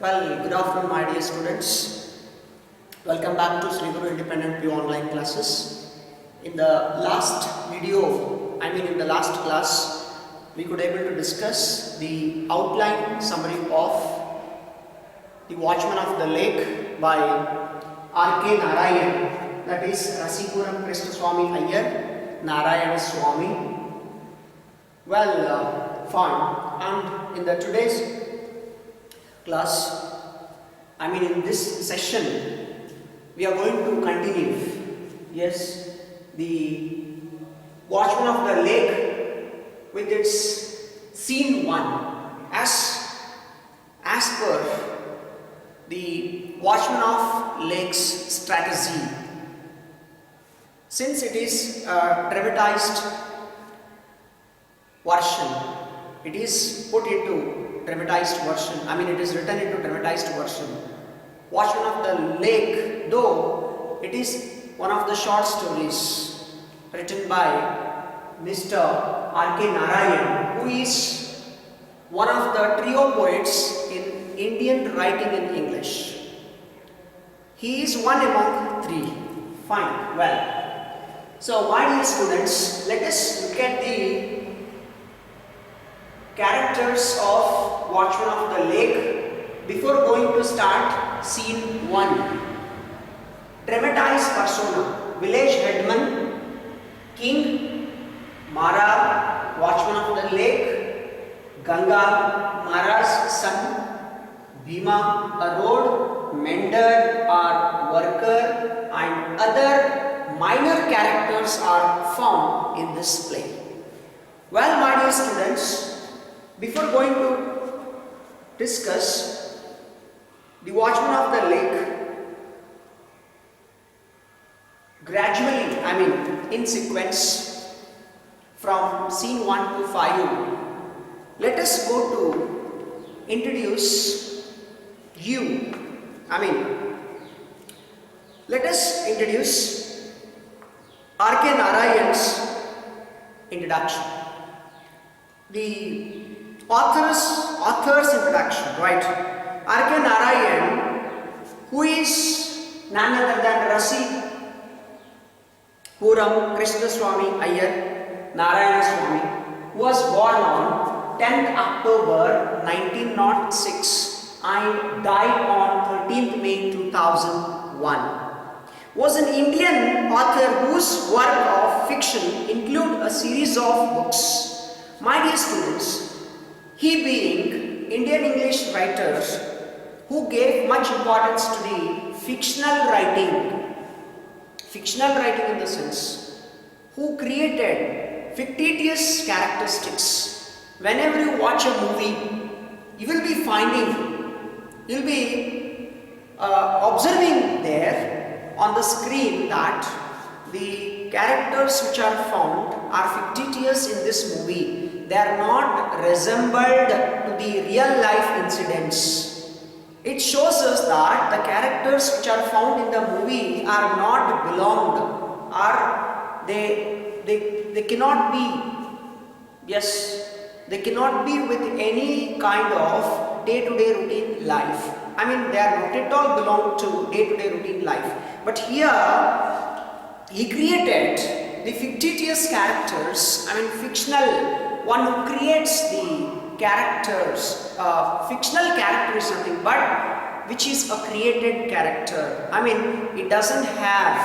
Well, good afternoon, my dear students. Welcome back to Sri Guru Independent PU online classes. In the last in the last class, we could able to discuss the outline summary of The Watchman of the Lake by R.K. Narayan, that is Rasikuram Krishna Swami Iyer, Narayana Swami. Well, fine. And in the today's class, in this session, we are going to continue. Yes, the Watchman of the Lake with its scene 1 as per the Watchman of Lake's strategy. Since it is a dramatized version, it is put into dramatized version. It is written into dramatized version. Watchman of the Lake, though it is one of the short stories written by Mr. R.K. Narayan, who is one of the trio poets in Indian writing in English. He is one among three. Fine, well. So, my dear students, let us look at the characters of Watchman of the Lake before going to start scene 1. Dramatized persona: village headman, king, Mara, Watchman of the Lake, Ganga, Mara's son, Bhima, a road mender or worker, and other minor characters are found in this play. Well, my dear students, before going to discuss The Watchman of the Lake, gradually, in sequence from scene 1 to 5, let us go to introduce you. Let us introduce R.K. Narayan's introduction. The author's introduction, right? R.K. Narayan, who is none other than Rasikuram Krishna Swami Iyer, Narayana Swami, who was born on 10th October 1906 and died on 13th May 2001. Was an Indian author whose work of fiction include a series of books. My dear students, he being Indian English writers who gave much importance to the fictional writing in the sense, who created fictitious characteristics. Whenever you watch a movie, you will be observing there on the screen that the characters which are found are fictitious in this movie. They are not resembled to the real life incidents. It shows us that the characters which are found in the movie are not belonged, or they cannot be, they cannot be with any kind of day-to-day routine life. They are not at all belong to day-to-day routine life. But here, he created the fictitious characters, fictional. One who creates the characters, fictional character is something, but which is a created character. It doesn't have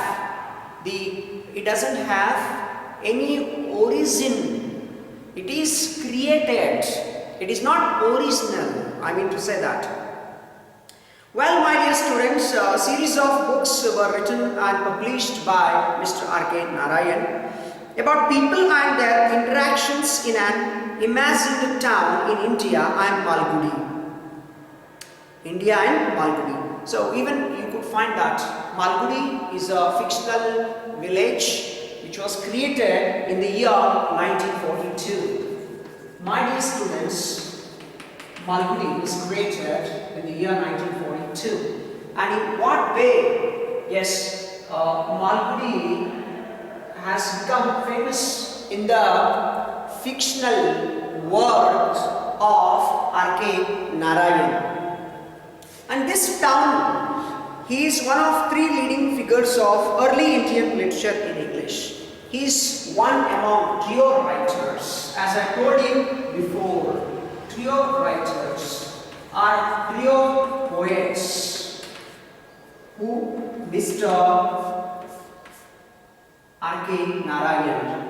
any origin. It is created. It is not original. To say that. Well, my dear students, a series of books were written and published by Mr. R.K. Narayan about people and their interactions in an imagined town in India and Malgudi. So even you could find that Malgudi is a fictional village which was created in the year 1942. My dear students, Malgudi was created in the year 1942. And in what way? Yes, Malgudi has become famous in the fictional world of R.K. Narayan. And this town, he is one of three leading figures of early Indian literature in English. He is one among trio writers. As I told you before, trio writers are trio poets who Mr. R.K. Narayan,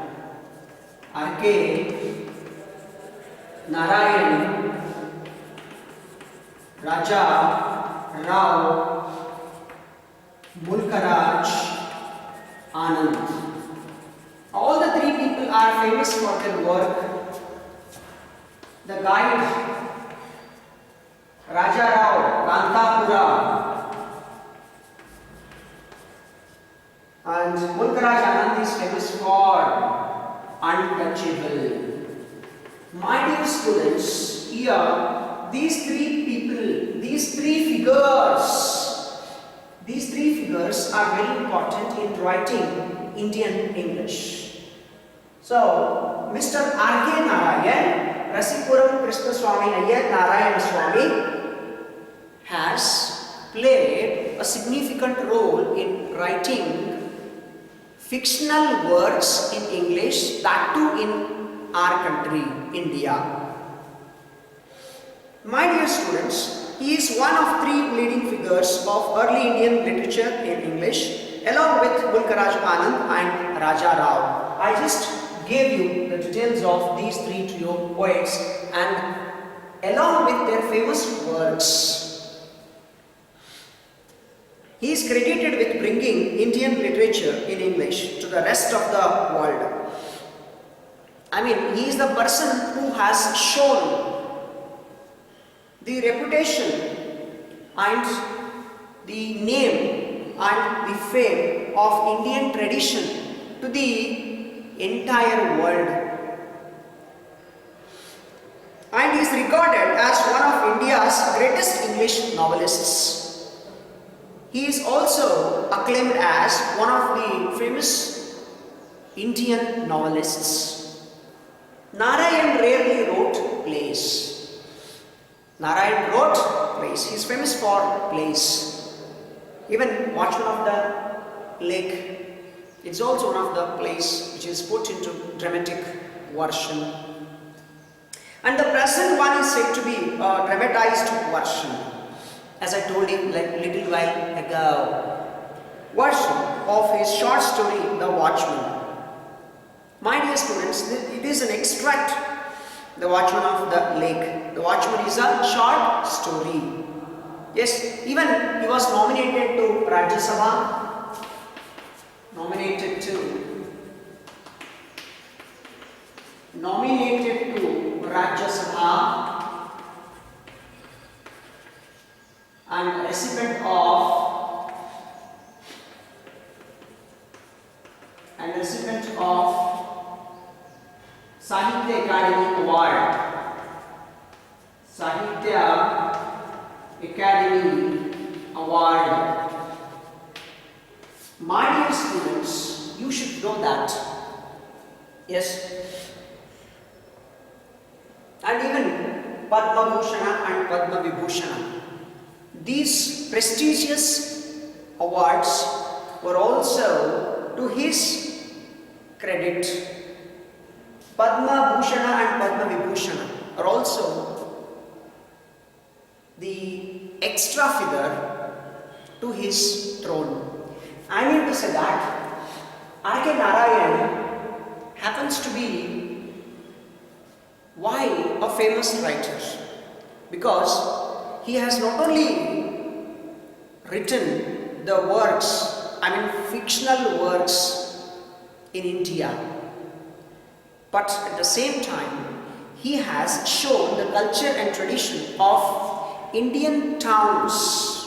Raja Rao, Mulkaraj, Anand. All the three people are famous for their work. The guide, Raja Rao, Kantapura, and Mulkaraj Anand is famous for Untouchable. My dear students, here these three people, these three figures are very important in writing Indian English. So, Mr. R.K. Narayan, Rasipuram Krishna Swami Ayyar Narayana Swami has played a significant role in writing fictional works in English, that too in our country, India. My dear students, he is one of three leading figures of early Indian literature in English, along with Mulkaraj Anand and Raja Rao. I just gave you the details of these three trio poets and along with their famous works. He is credited with bringing Indian literature in English to the rest of the world. I mean, he is the person who has shown the reputation and the name and the fame of Indian tradition to the entire world. And he is regarded as one of India's greatest English novelists. He is also acclaimed as one of the famous Indian novelists. Narayan rarely wrote plays. Narayan wrote plays. He is famous for plays. Even Watchman of the Lake, it's also one of the plays which is put into dramatic version. And the present one is said to be a dramatized version, as I told you like little while ago. Version of his short story, The Watchman. My dear students, it is an extract. The Watchman of the Lake. The Watchman is a short story. Yes, even he was nominated to Rajya Sabha. Nominated to Rajya Sabha and recipient of Sahitya Academy Award. Sahitya Academy Award. My dear students, you should know that. Yes. And even Padma Bhushana and Padma Vibhushana. These prestigious awards were also to his credit. Padma Bhushana and Padma Vibhushana are also the extra figure to his throne. I mean to say that R.K. Narayan happens to be why a famous writer? Because he has not only written the works, fictional works in India, but at the same time, he has shown the culture and tradition of Indian towns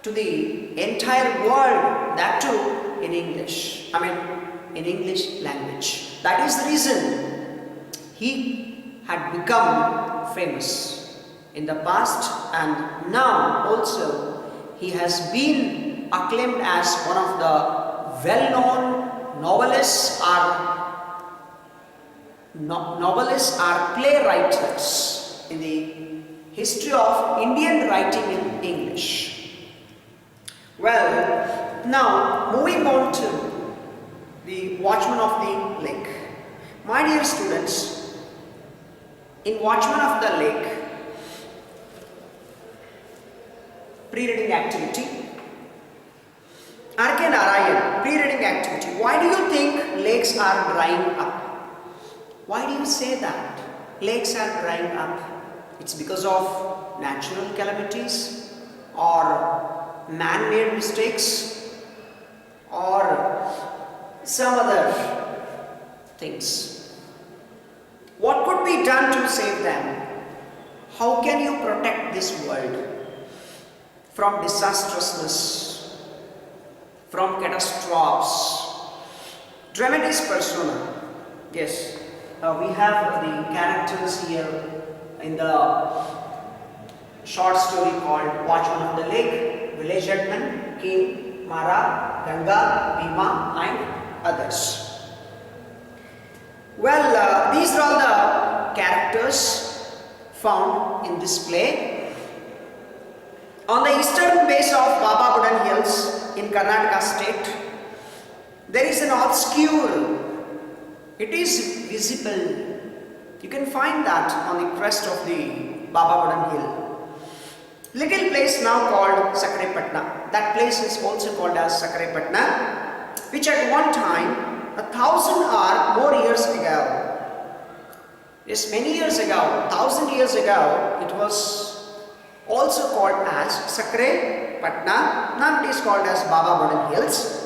to the entire world, that too in English, in English language. That is the reason he had become famous in the past, and now also he has been acclaimed as one of the well-known novelists or playwrights in the history of Indian writing in English. Well, now moving on to the Watchman of the Lake. My dear students, in Watchman of the Lake, pre-reading activity, R.K. Narayan, pre-reading activity. Why do you think lakes are drying up? Why do you say that? Lakes are drying up. It's because of natural calamities or man-made mistakes or some other things. What could be done to save them? How can you protect this world from disastrousness, from catastrophes? Dramatis persona. Yes, we have the characters here in the short story called Watchman of the Lake, village headman, king, Mara, Ganga, Bhima and others. Well, these are all the characters found in this play. On the eastern base of Baba Budan Hills in Karnataka state, there is an obscure, it is visible. You can find that on the crest of the Baba Budan Hill. Little place now called Sakrepatna. That place is also called as Sakrepatna, which at one time, 1,000 or more years ago, yes, many years ago, 1,000 years ago, it was also called as Sakrepatna. Now it is called as Baba Budan Hills.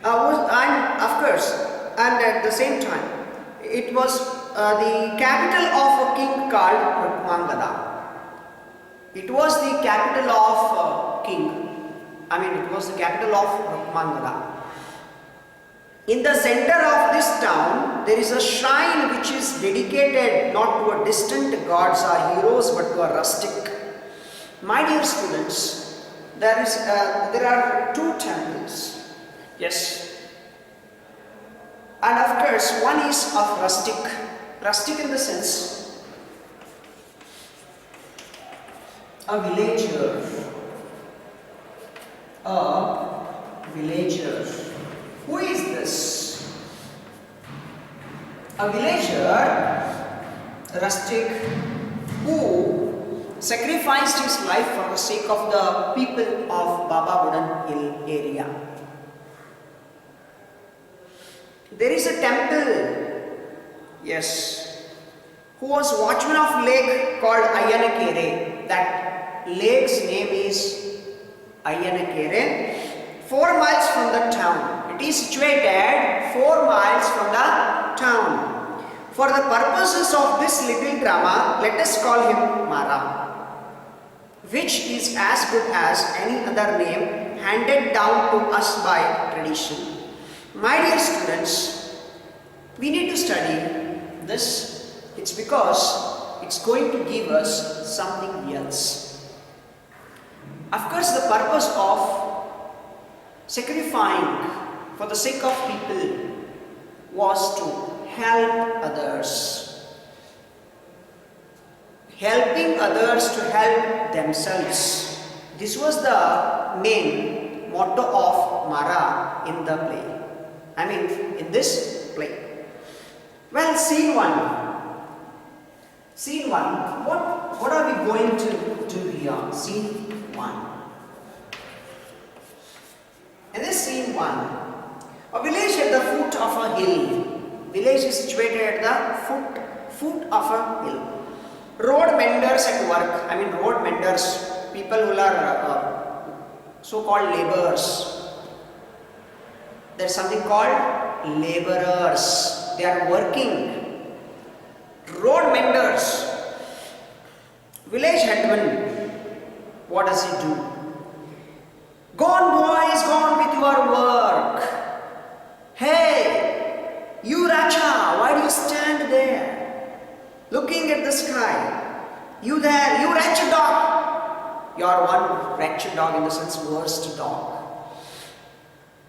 And of course, and at the same time, it was the capital of a king called Rukmangada. It was the capital of it was the capital of Rukmangada. In the center of this town, there is a shrine which is dedicated not to a distant gods or heroes but to a rustic. My dear students, there are two temples. Yes. And of course, one is of rustic. Rustic in the sense, a villager. A villager. Who is this? A villager, rustic, who sacrificed his life for the sake of the people of Baba Budan Hill area. There is a temple, yes, who was watchman of lake called Ayanakere. That lake's name is Ayanakere, 4 miles from the town. It is situated 4 miles from the town. For the purposes of this little drama, let us call him Mara, which is as good as any other name handed down to us by tradition. My dear students, we need to study this. It's because it's going to give us something else. Of course, the purpose of sacrificing for the sake of people was to help others. Helping others to help themselves. This was the main motto of Mara in the play. In this play. Well, scene one. Scene one. What are we going to do here? Scene one. In this scene one, a village at the foot of a hill. Village is situated at the foot of a hill. Road menders at work. Road menders, people who are so-called laborers. There's something called laborers. They are working. Road menders. Village headman. What does he do? Go on, boys, go on with your work. Hey, you Racha, why do you stand there? Looking at the sky. You there, you wretched dog. You are one wretched dog, in the sense worst dog.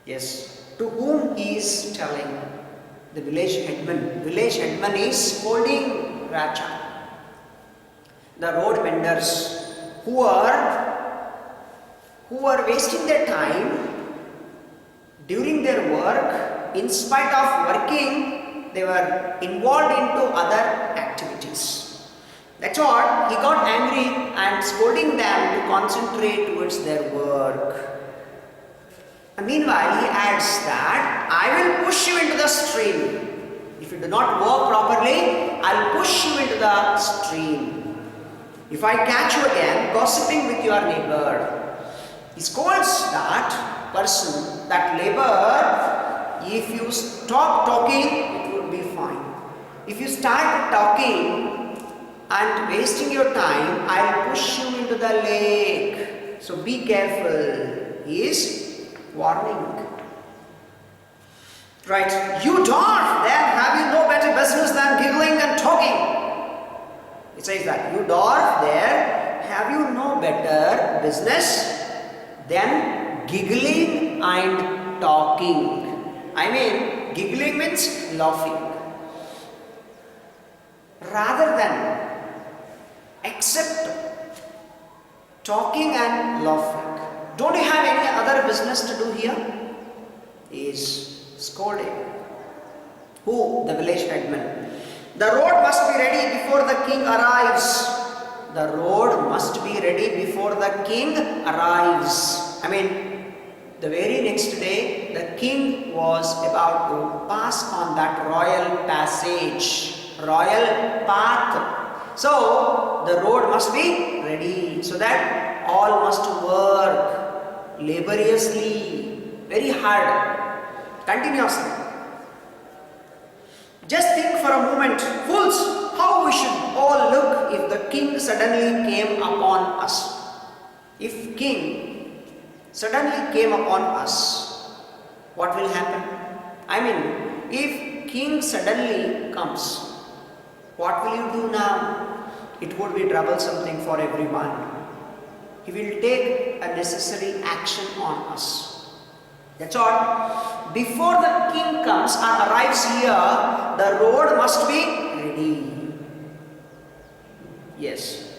Yes. To whom he is telling? The village headman. Village headman is scolding Raja. the road vendors who are wasting their time during their work. In spite of working, they were involved into other activities. That's what he got angry and scolding them to concentrate towards their work. And meanwhile, he adds that I will push you into the stream. If you do not work properly, I will push you into the stream. If I catch you again gossiping with your neighbor, he scolds that person, that labor. If you stop talking, it would be fine. If you start talking and wasting your time, I will push you into the lake. So be careful. He is warning. Right, you dwarf, then have you no better business than giggling and talking? It says that, you dwarf, there have you no better business than giggling and talking. I mean, giggling means laughing. Rather than accept talking and laughing. Don't you have any other business to do here? Is scolding. Who? The village headman. The road must be ready before the king arrives. The road must be ready before the king arrives. I mean, the very next day, the king was about to pass on that royal passage, royal path. So, the road must be ready so that all must work laboriously, very hard. Continuously. Just think for a moment, fools, how we should all look if the king suddenly came upon us. If king suddenly came upon us, what will happen? I mean, if king suddenly comes, what will you do now? It would be troublesome thing for everyone. He will take a necessary action on us. That's all. Before the king comes or arrives here, the road must be ready. Yes.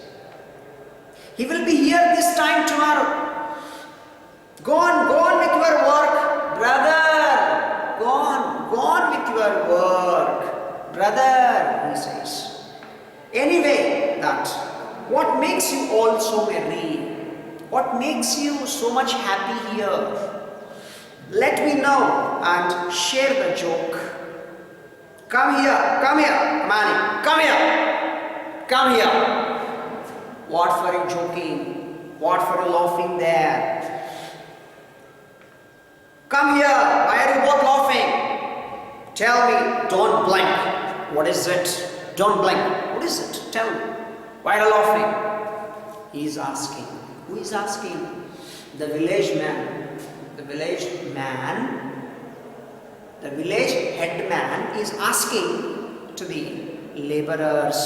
He will be here this time tomorrow. Go on with your work, brother. Go on with your work, brother, he says. Anyway, that what makes you all so merry? What makes you so much happy here? Let me know and share the joke. Come here, Mani, come here. What for you joking? What for you laughing there? Come here, why are you both laughing? Tell me, don't blink. What is it? Don't blink. What is it? Tell me. Why are you laughing? He is asking. Who is asking? The village man. The village headman is asking to the laborers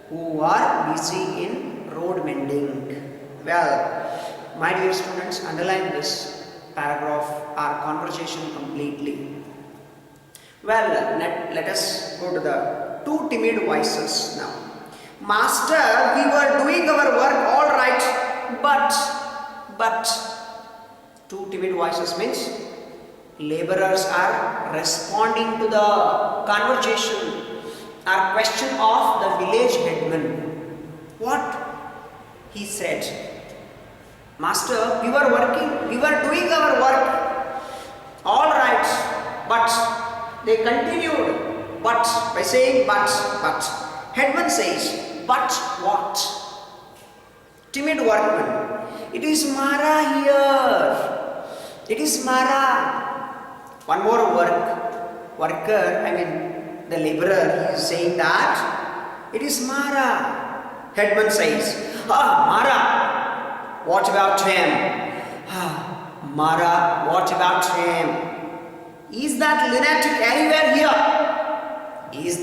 who are busy in road mending. Well, my dear students, underline this paragraph, our conversation completely. Well, let us go to the two timid voices now. Master, we were doing our work all right, but two timid voices means laborers are responding to the conversation or question of the village headman. What he said? Master, we were doing our work all right, but they continued by saying but. Headman says, but what? Timid workman, it is Mara here. It is Mara. One more worker, the laborer, he is saying that it is Mara. Headman says, Mara, what about him? Mara, what about him? Is that lunatic anywhere here? Is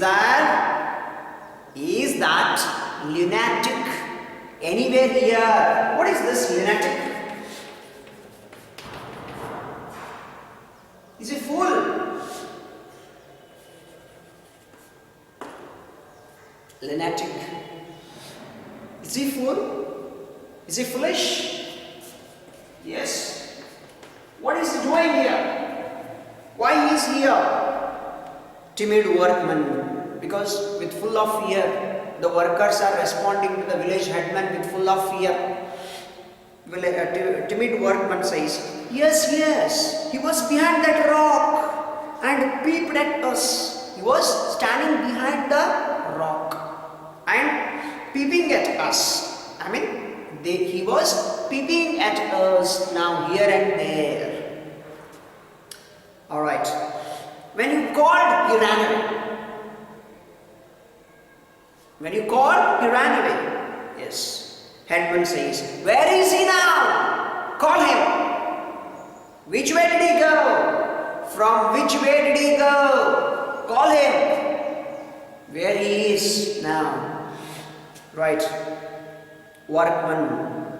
that lunatic anywhere here? What is this lunatic? Is he fool? Lunatic. Is he fool? Is he foolish? Yes. What is he doing here? Why he is here? Timid workman. Because with full of fear, the workers are responding to the village headman with full of fear. Timid workman says, yes, yes, he was behind that rock and peeped at us. He was standing behind the rock and peeping at us. He was peeping at us now here and there. Alright. When you called, he ran away. When you called, he ran away. Yes. Headman says, where is he now? Call him. Which way did he go? From which way did he go? Call him. Where he is now. Right. Workman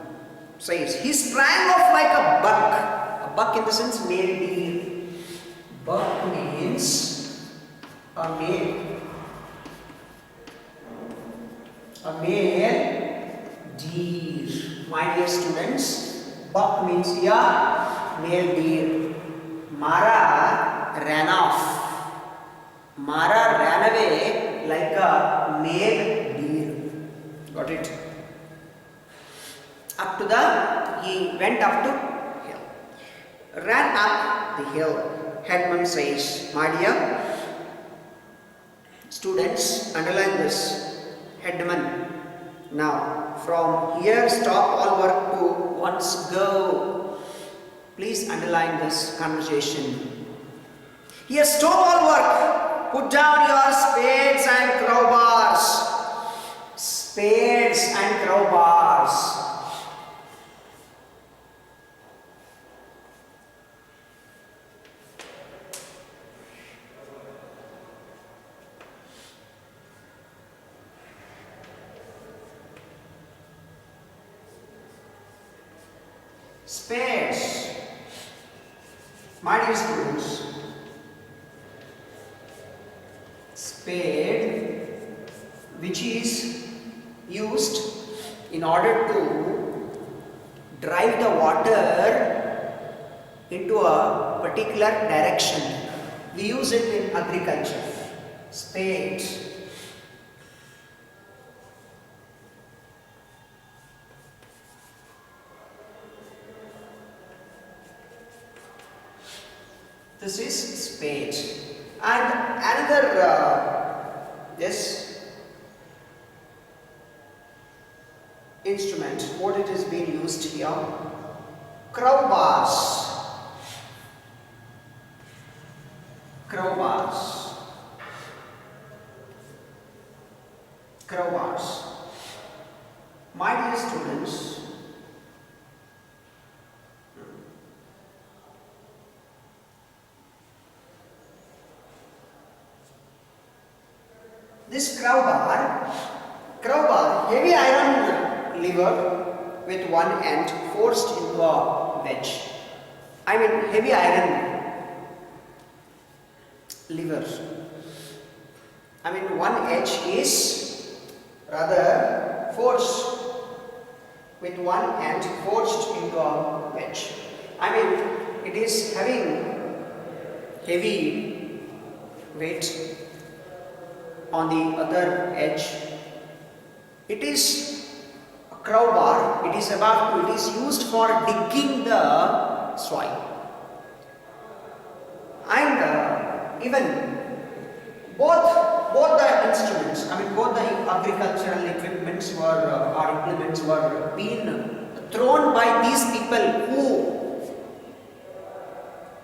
says, he sprang off like a buck. A buck in the sense male deer. Buck means a male deer. My dear students, buck means here male deer. Mara ran off. Mara ran away like a male deer. Got it? He went up to hill. Ran up the hill. Headman says, my dear students, underline this. Headman. Now, from here, stop all work to once go. Please underline this conversation. Here, stop all work. Put down your spades and crowbars. Spades and crowbars. Spades. My dear students, spade, which is used in order to drive the water into a particular direction. We use it in agriculture. Spade. This is spade. And another instrument, what it is being used here? Crowbars. Crowbars. Crowbars. My dear students, this crowbar, heavy iron lever with one end forced into a wedge. Heavy iron lever. One edge is rather forced with one end forged into a wedge. It is having heavy weight on the other edge. It is a crowbar. It is used for digging the soil. And even both the instruments, both the agricultural equipments or implements were being thrown by these people who,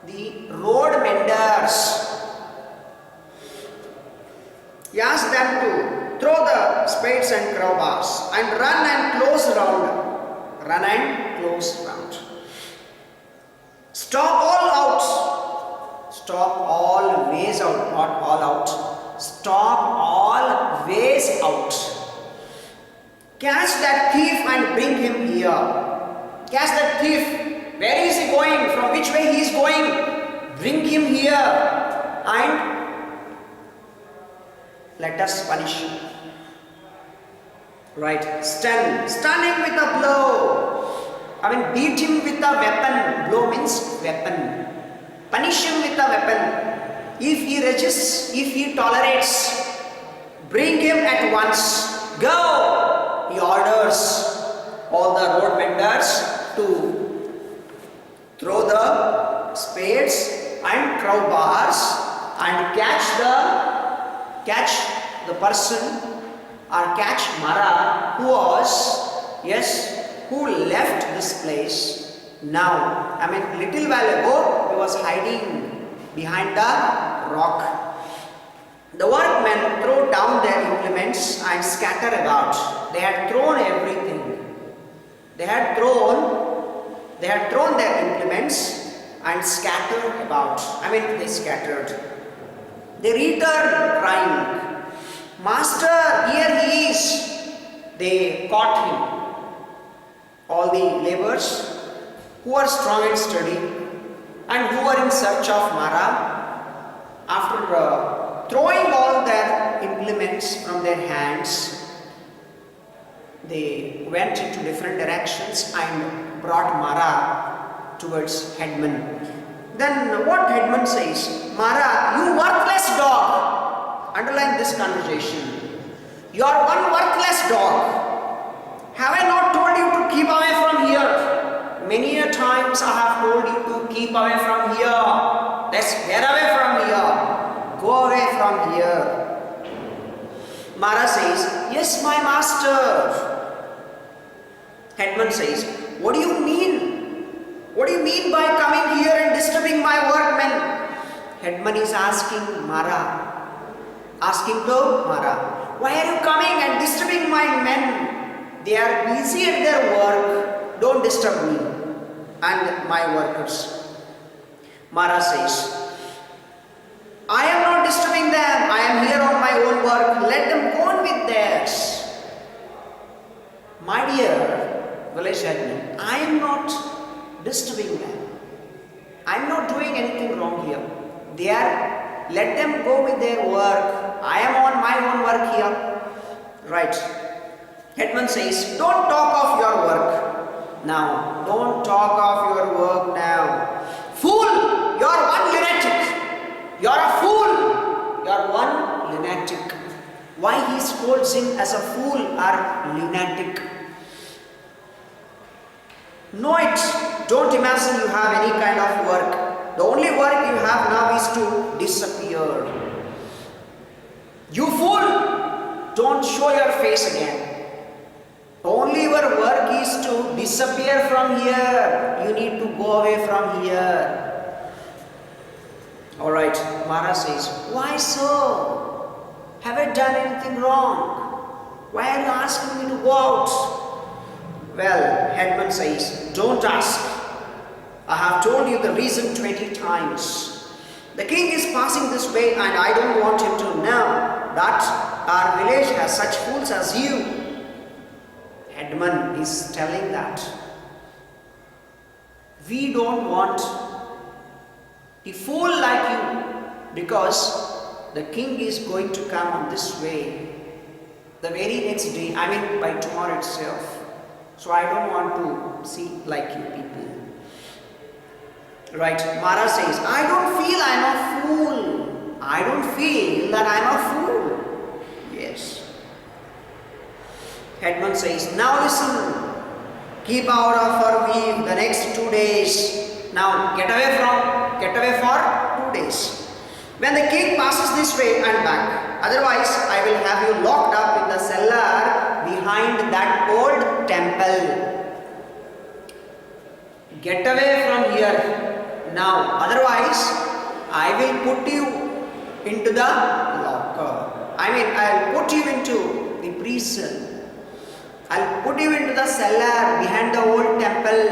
the road menders. He asked them to throw the spades and crowbars and run and close round. Run and close round. Stop all out. Stop all ways out, not all out. Stop all ways out. Catch that thief and bring him here. Catch that thief. Where is he going? From which way he is going? Bring him here and let us punish him. Right, stun him with a blow. I mean, beat him with a weapon. Blow means weapon. Punish him with a weapon. If he resists, if he tolerates, bring him at once. Go! He orders all the road vendors to throw the spades and crowbars and catch the person or catch Mara who left this place. Now, I mean, little while ago he was hiding behind the rock. The workmen throw down their implements and scatter about. They had thrown everything. They had thrown their implements and scattered about. I mean, they scattered. They returned crying, "Master, here he is." They caught him. All the laborers who are strong and sturdy and who are in search of Mara, after throwing all their implements from their hands, they went into different directions and brought Mara towards headman. Then what headman says? "Mara, you worthless dog." Underline this conversation. "You are one worthless dog. Have I not told you to keep away from here? Many a times I have told you to keep away from here. Let's get away from here. Go away from here." Mara says, "Yes, my master." Headman says, "What do you mean? What do you mean by coming here and disturbing my workmen?" Headman is asking Mara, "Why are you coming and disturbing my men? They are busy at their work. Don't disturb me and my workers." Mara says, "I am not disturbing them. I am here on my own work. Let them go on with theirs." My dear village headman, I am not disturbing them. I am not doing anything wrong here. Let them go with their work. I am on my own work here. Right. Headman says, "Don't talk of your work now. Don't talk of your work now. Fool! You are one lunatic. You are a fool. You are one lunatic." Why he scolds him as a fool or lunatic? Know it. Don't imagine you have any kind of work. The only work you have now is to disappear. You fool! Don't show your face again. Only your work is to disappear from here. You need to go away from here. Alright, Mara says, "Why so? Have I done anything wrong? Why are you asking me to go out?" Well, Headman says, "Don't ask. I have told you the reason 20 times. The king is passing this way and I don't want him to know that our village has such fools as you." Headman is telling that we don't want a fool like you because the king is going to come on this way the very next day, I mean by tomorrow itself. So I don't want to see like you people. Right, Mara says, "I don't feel I'm a fool. I don't feel that I'm a fool." Yes. Headman says, "Now listen. Keep out of our weave the next 2 days. Now get away for 2 days. When the king passes this way and back. Otherwise, I will have you locked up in the cellar behind that old temple. Get away from here now. Otherwise, I will put you into the locker. I mean, I'll put you into the prison. I'll put you into the cellar behind the old temple.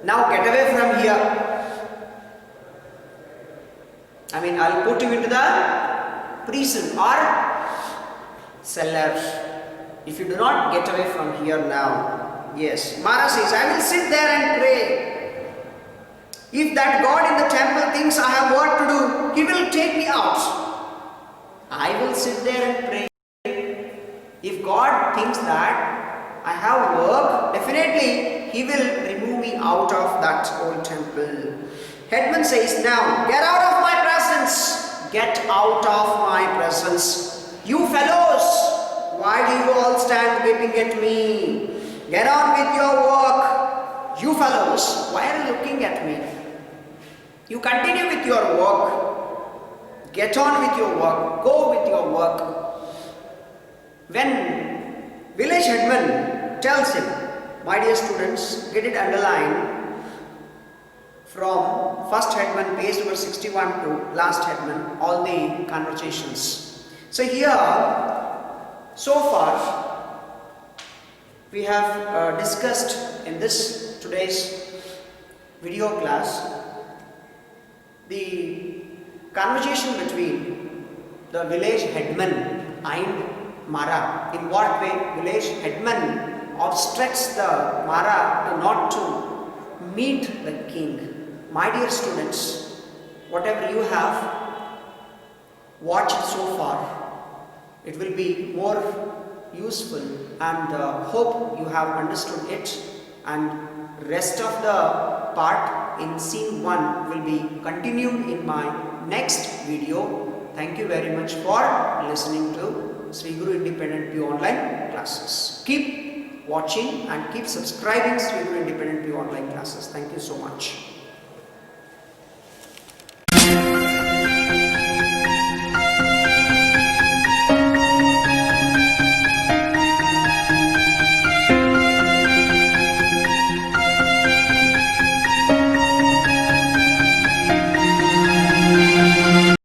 Now get away from here. I mean, I'll put you into the prison or cellar if you do not get away from here now." Yes, Mara says, "I will sit there and pray. If that God in the temple thinks I have work to do, he will take me out. I will sit there and pray. If God thinks that I have work, definitely he will remove me out of that old temple. Headman says, now get out of my presence. Get out of my presence. You fellows, why do you all stand gaping at me? Get on with your work. You fellows, why are you looking at me? You continue with your work. Get on with your work. Go with your work. When village headman tells him, my dear students, get it underlined from first headman page number 61 to last headman, all the conversations. So here, so far, we have discussed in this today's video class the conversation between the village headman and Mara. In what way village headman obstructs the Mara to not to meet the king. My dear students, whatever you have watched so far, it will be more useful, and hope you have understood it, and rest of the part in scene 1 will be continued in my next video. Thank you very much for listening to Sri Guru Independent PU online classes. Keep watching and keep subscribing Sri Guru Independent PU online classes. Thank you so much.